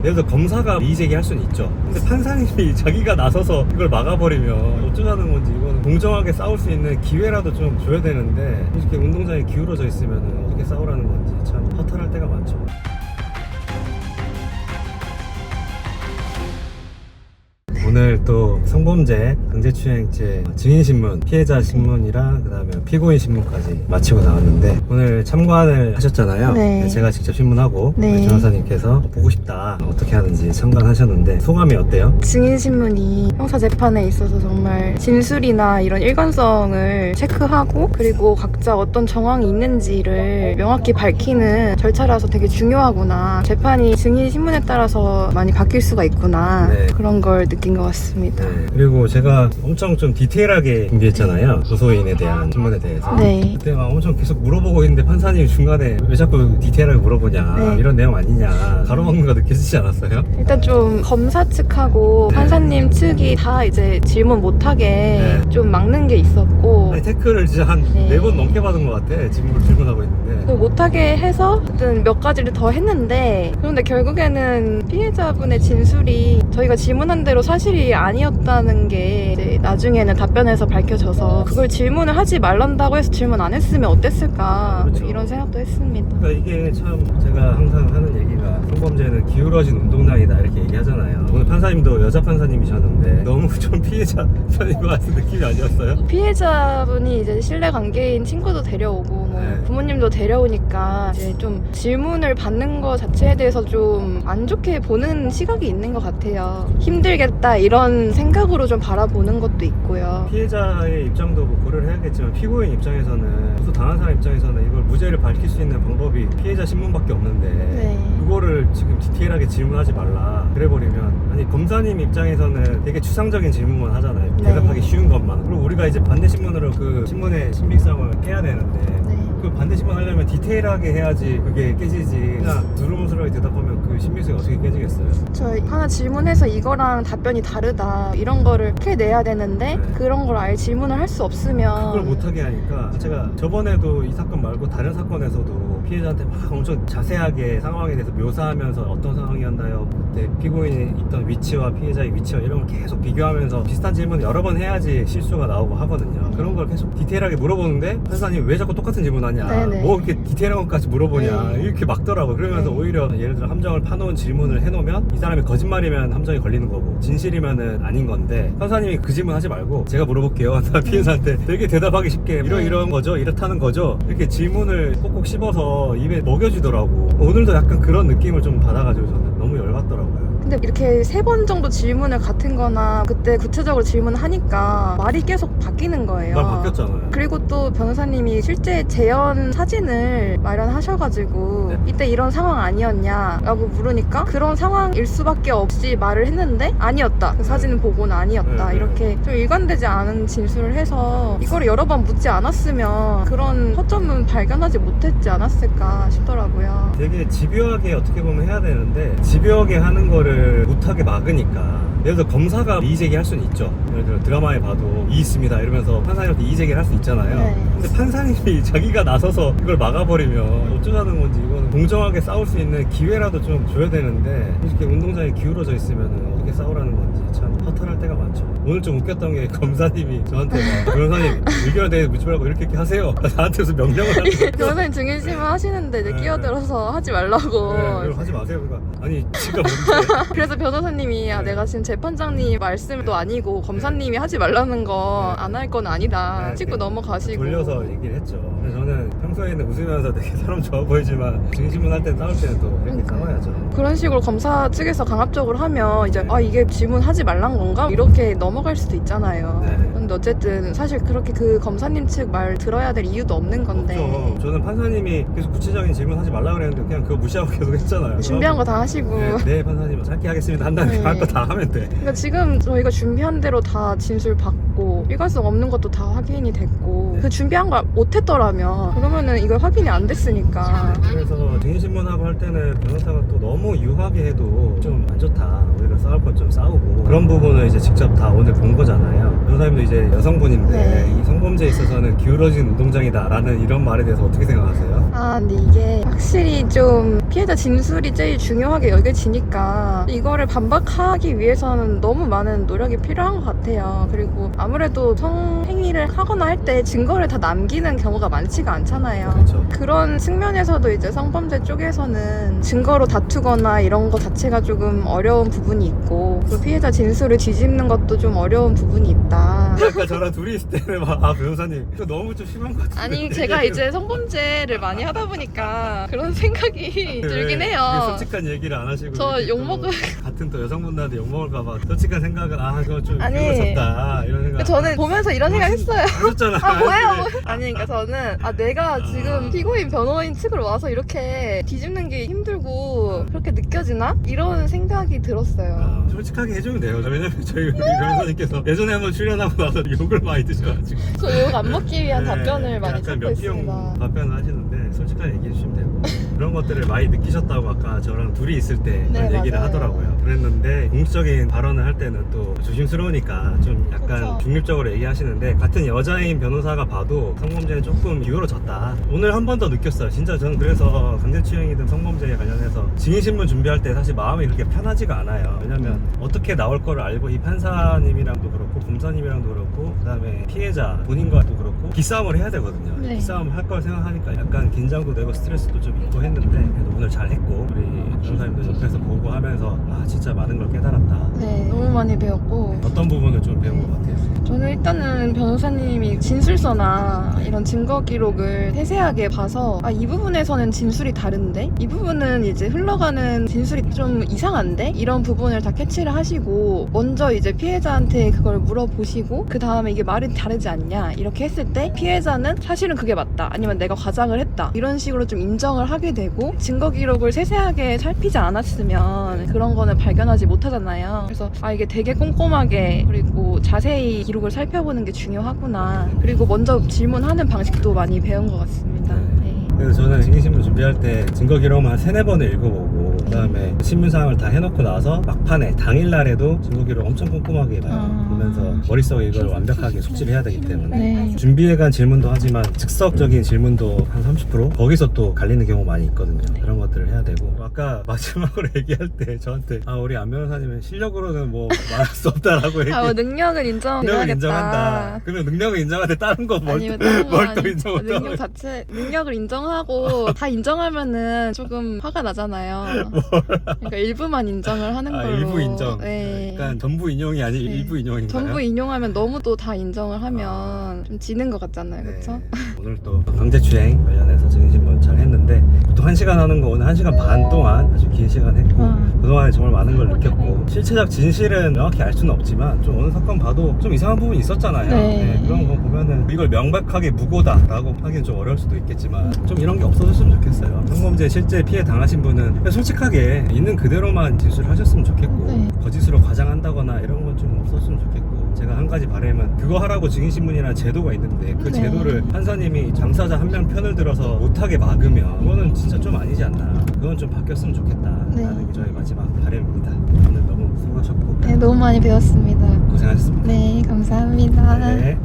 그래서 검사가 이의제기할 수는 있죠. 근데 판사님이 자기가 나서서 이걸 막아버리면 어쩌자는 건지, 이거는 공정하게 싸울 수 있는 기회라도 좀 줘야 되는데 이렇게 운동장에 기울어져 있으면 어떻게 싸우라는 건지 참 허탈할 때가 많죠. 오늘 또 성범죄, 강제추행죄 증인신문, 피해자 신문이랑 그 다음에 피고인 신문까지 마치고 나왔는데 오늘 참관을 하셨잖아요. 네. 제가 직접 신문하고 네. 우리 변호사님께서 보고 싶다, 어떻게 하는지 참관하셨는데 소감이 어때요? 증인신문이 형사재판에 있어서 정말 진술이나 이런 일관성을 체크하고, 그리고 각자 어떤 정황이 있는지를 명확히 밝히는 절차라서 되게 중요하구나, 재판이 증인신문에 따라서 많이 바뀔 수가 있구나, 네. 그런 걸 느낀 것 같습니다. 네. 그리고 제가 엄청 좀 디테일하게 준비했잖아요. 고소인에 대한 신문에 대해서. 네. 그때 막 엄청 계속 물어보고 있는데 판사님이 중간에 왜 자꾸 디테일하게 물어보냐, 네. 이런 내용 아니냐, 가로막는 거 느껴지지 않았어요? 일단 좀 검사 측하고 네. 판사님 측이 다 이제 질문 못하게 네. 좀 막는 게 있었고, 아니, 태클을 진짜 한 네. 4번 넘게 받은 것 같아. 질문하고 있는데. 그 못하게 해서 어떤 몇 가지를 더 했는데, 그런데 결국에는 피해자분의 진술이 저희가 질문한 대로 사실이 아니었다는 게 이제 나중에는 답변에서 밝혀져서, 그걸 질문을 하지 말란다고 해서 질문 안 했으면 어땠을까, 그렇죠. 이런 생각도 했습니다. 그러니까 이게 참 제가 항상 하는 얘기가 성범죄는 기울어진 운동장이다, 이렇게 얘기하잖아요. 오늘 판사님도 여자 판사님이셨는데 너무 좀 피해자 판사님 같은 느낌이 아니었어요? 피해자분이 이제 신뢰 관계인 친구도 데려오고 뭐 네. 부모님도 데려오니까 이제 좀 질문을 받는 거 자체에 대해서 좀 안 좋게 보는 시각이 있는 것 같아요. 힘들겠다 이런 생각으로 좀 바라보는 것도 있고요. 피해자의 입장도 뭐 고려를 해야겠지만 피고인 입장에서는, 고소 당한 사람 입장에서는 이걸 무죄를 밝힐 수 있는 방법이 피해자 신문밖에 없는데 네. 그거를 지금 디테일하게 질문하지 말라 그래버리면, 아니 검사님 입장에서는 되게 추상적인 질문만 하잖아요. 네. 대답하기 쉬운 것만. 그리고 우리가 이제 반대 신문으로 그 신문의 신빙성을 깨야 되는데 네. 그 반대 신문 하려면 디테일하게 해야지 그게 깨지지. 그냥 두루뭉술하게 대답하면 그 신빙성이 어떻게 깨지겠어요? 저 하나 질문해서 이거랑 답변이 다르다 이런 거를 캐내야 되는데 네. 그런 걸 아예 질문을 할 수 없으면 그걸 못하게 하니까, 제가 저번에도 이 사건 말고 다른 사건에서도 피해자한테 막 엄청 자세하게 상황에 대해서 묘사하면서 어떤 상황이었나요? 그때 피고인이 있던 위치와 피해자의 위치와 이런 걸 계속 비교하면서 비슷한 질문을 여러 번 해야지 실수가 나오고 하거든요. 그런 걸 계속 디테일하게 물어보는데 판사님 왜 자꾸 똑같은 질문하냐, 네네. 뭐 이렇게 디테일한 것까지 물어보냐, 네. 이렇게 막더라고요. 그러면서 네. 오히려 예를 들어 함정을 파놓은 질문을 해놓으면 이 사람이 거짓말이면 함정이 걸리는 거고 진실이면은 아닌 건데, 판사님이 그 질문 하지 말고 제가 물어볼게요. 피해자한테 되게 대답하기 쉽게 이런 거죠, 이렇다는 거죠, 이렇게 질문을 꼭꼭 씹어서 입에 먹여주더라고. 오늘도 약간 그런 느낌을 좀 받아가지고 저는 너무 열받더라고요. 근데 이렇게 3번 정도 질문을 같은 거나 그때 구체적으로 질문을 하니까 말이 계속 바뀌는 거예요. 말 바뀌었잖아요. 그리고 또 변호사님이 실제 재현 사진을 마련하셔가지고 네. 이때 이런 상황 아니었냐 라고 물으니까 그런 상황일 수밖에 없이 말을 했는데 아니었다, 그 사진을 보고는 아니었다, 네. 이렇게 좀 일관되지 않은 진술을 해서 이거를 여러 번 묻지 않았으면 그런 허점은 발견하지 못했지 않았을까 싶더라고요. 되게 집요하게 어떻게 보면 해야 되는데 집요하게 하는 거를 못하게 막으니까, 예를 들어 검사가 이의제기할 수는 있죠. 예를 들어 드라마에 봐도 이 있습니다 이러면서 판사님한테 이의제기를 할 수 있잖아요. 네. 근데 판사님이 자기가 나서서 이걸 막아버리면 어쩌자는 건지, 이거는 공정하게 싸울 수 있는 기회라도 좀 줘야 되는데 이렇게 운동장에 기울어져 있으면 어떻게 싸우라는 건지 참 허탈할 때가 많죠. 오늘 좀 웃겼던 게 검사님이 저한테 막 변호사님 의견에 대해 묻지 말고 이렇게 하세요, 나한테 무슨 명령을 하는 거예요. 변호사님 증인신문 하시는데 이제 네. 끼어들어서 하지 말라고. 네, 이거 하지 마세요. 그러니까 아니 지가 뭔데. 그래서 변호사님이 내가 지금 재판장님 말씀도 아니고 검사님이 하지 말라는 거 안 할 건 아니다, 네, 찍고 넘어가시고. 돌려서 얘기를 했죠. 그래서 저는 평소에는 웃으면서 되게 사람 좋아 보이지만 증인신문 할 때 싸울 때는 또 이렇게 싸워야죠. 그런 식으로 검사 측에서 강압적으로 하면 이제 이게 질문하지 말란 건가? 이렇게 넘어갈 수도 있잖아요. 네. 근데 어쨌든 사실 그렇게 그 검사님 측 말 들어야 될 이유도 없는 건데. 없죠. 저는 판사님이 계속 구체적인 질문하지 말라 그랬는데 그냥 그거 무시하고 계속 했잖아요. 준비한 거 다 하시고. 네, 판사님 짧게 하겠습니다 한다는데 네. 할 거 다 하면 돼. 그러니까 지금 저희가 준비한 대로 다 진술 받고 일관성 없는 것도 다 확인이 됐고, 네. 그 준비한 걸 못했더라면 그러면은 이걸 확인이 안 됐으니까. 그래서 증인신문하고 할 때는 변호사가 또 너무 유하게 해도 좀 안 좋다, 오히려 싸울 건 좀 싸우고, 그런 부분을 이제 직접 다 오늘 본 거잖아요. 변호사님도 이제 여성분인데 네. 이 성범죄에 있어서는 기울어진 운동장이다 라는 이런 말에 대해서 어떻게 생각하세요? 근데 이게 확실히 좀 피해자 진술이 제일 중요하게 여겨지니까 이거를 반박하기 위해서는 너무 많은 노력이 필요한 것 같아요. 그리고 아무래도 성행위를 하거나 할 때 증거를 다 남기는 경우가 많지가 않잖아요. 그렇죠. 그런 측면에서도 이제 성범죄 쪽에서는 증거로 다투거나 이런 거 자체가 조금 어려운 부분이 있고, 그 피해자 진술을 뒤집는 것도 좀 어려운 부분이 있다. 아까 저랑 둘이 있을 때는 막 변호사님 이거 너무 좀 심한 것 같은데. 아니, 제가 이제 성범죄를 많이 하다 보니까 그런 생각이 들긴 왜 해요. 솔직한 얘기를 안 하시고 저 이렇게 욕먹을 또 같은 또 여성분들한테 욕먹을까봐 솔직한 생각은 그거 좀 아니, 그러셨다 이런 생각. 저는 보면서 이런 생각 했어요. 하셨잖아. 뭐예요? 아니, 그러니까 저는 내가 지금 피고인 변호인 측으로 와서 이렇게 뒤집는 게 힘들고 그렇게 느껴지나? 이런 생각이 들었어요. 솔직하게 해주면 돼요. 왜냐면 저희 우리 변호사님께서 예전에 한번 출연하고 나서 욕을 많이 드셔가지고 저 욕 안 먹기 위한 답변을 많이 약간 찾고 몇기용 있습니다. 답변을 하시는데 솔직하게 얘기해 주시면 되고 그런 것들을 많이 느끼셨다고 아까 저랑 둘이 있을 때 네, 그런 얘기를 맞아요. 하더라고요. 그랬는데 공식적인 발언을 할 때는 또 조심스러우니까 좀 약간 그쵸. 중립적으로 얘기하시는데 같은 여자인 변호사가 봐도 성범죄는 조금 기울어졌다. 오늘 한 번 더 느꼈어요. 진짜 저는 그래서 강제추행이든 성범죄에 관련해서 증인신문 준비할 때 사실 마음이 그렇게 편하지가 않아요. 왜냐면 어떻게 나올 거를 알고 이 판사님이랑도 그렇고 검사님이랑도 그렇고 그다음에 피해자 본인과도 그렇고 기싸움을 해야 되거든요. 네. 기싸움을 할 걸 생각하니까 약간 긴장도 되고 스트레스도 좀 있고 했는데 그래도 오늘 잘 했고 우리 변호사님도 옆에서 보고 하면서 진짜 많은 걸 깨달았다. 네, 너무 많이 배웠고, 어떤 부분을 좀 배운 것 같아요? 저는 일단은 변호사님이 진술서나 이런 증거 기록을 세세하게 봐서 이 부분에서는 진술이 다른데, 이 부분은 이제 흘러가는 진술이 좀 이상한데, 이런 부분을 다 캐치를 하시고 먼저 이제 피해자한테 그걸 물어보시고 그 다음에 이게 말이 다르지 않냐 이렇게 했을 때 피해자는 사실은 그게 맞다, 아니면 내가 과장을 했다, 이런 식으로 좀 인정을 하게 되고, 증거 기록을 세세하게 살피지 않았으면 그런 거는 발견하지 못하잖아요. 그래서 이게 되게 꼼꼼하게 그리고 자세히 기록을 살펴보는 게 중요하구나, 그리고 먼저 질문하는 방식도 많이 배운 것 같습니다. 네. 그래서 저는 증인신문 준비할 때 증거 기록만 3-4번을 읽어보고 그 다음에 신문사항을 다 해놓고 나서 막판에 당일날에도 증거 기록 엄청 꼼꼼하게 봐요. 보면서 머릿속에 이걸 완벽하게 숙지를 해야 되기 때문에 네. 준비해간 질문도 하지만 즉석적인 질문도 한 30% 거기서 또 갈리는 경우 많이 있거든요. 그런 것들을 해야 되고 아까 마지막으로 얘기할 때 저한테 우리 안 변호사님은 실력으로는 뭐 말할 수 없다라고 뭐 능력을 인정해야겠다. 능력을 인정한다. 그러면 능력을 인정하는데 다른 거 아니면 다른 거 뭘 또 아니- 인정 못하고 능력 자체 능력을 인정하고 다 인정하면은 조금 화가 나잖아요. 그러니까 일부만 인정을 하는 걸로. 일부 인정. 네. 약간 전부 인용이 아니 네. 일부 인용인가요? 전부 인용하면 너무 또 다 인정을 하면 좀 지는 것 같잖아요, 네. 그렇죠? 오늘 또 강제추행 관련해서 증인신문 잘 했는데 보통 1시간 하는 거 오늘 1시간 반 동안 아주 긴 시간 했고 그동안에 정말 많은 걸 느꼈고 실체적 진실은 명확히 알 수는 없지만 좀 어느 사건 봐도 좀 이상한 부분이 있었잖아요. 네. 그런 거 보면은 이걸 명백하게 무고다라고 하기엔 좀 어려울 수도 있겠지만 좀 이런 게 없어졌으면 좋겠어요. 성범죄 실제 피해 당하신 분은 그냥 솔직하게 있는 그대로만 진술을 하셨으면 좋겠고 네. 거짓으로 과장한다거나 이런 건 좀 없었으면 좋겠고 제가 한 가지 바람은 그거 하라고 증인신문이라는 제도가 있는데 그 네. 제도를 판사님이 당사자 한 명 편을 들어서 못하게 막으면 그거는 진짜 좀 아니지 않나. 그건 좀 바뀌었으면 좋겠다라는 네. 게 저의 마지막 바람입니다. 오늘 너무 수고하셨고 네, 너무 많이 배웠습니다. 고생하셨습니다. 네, 감사합니다. 네.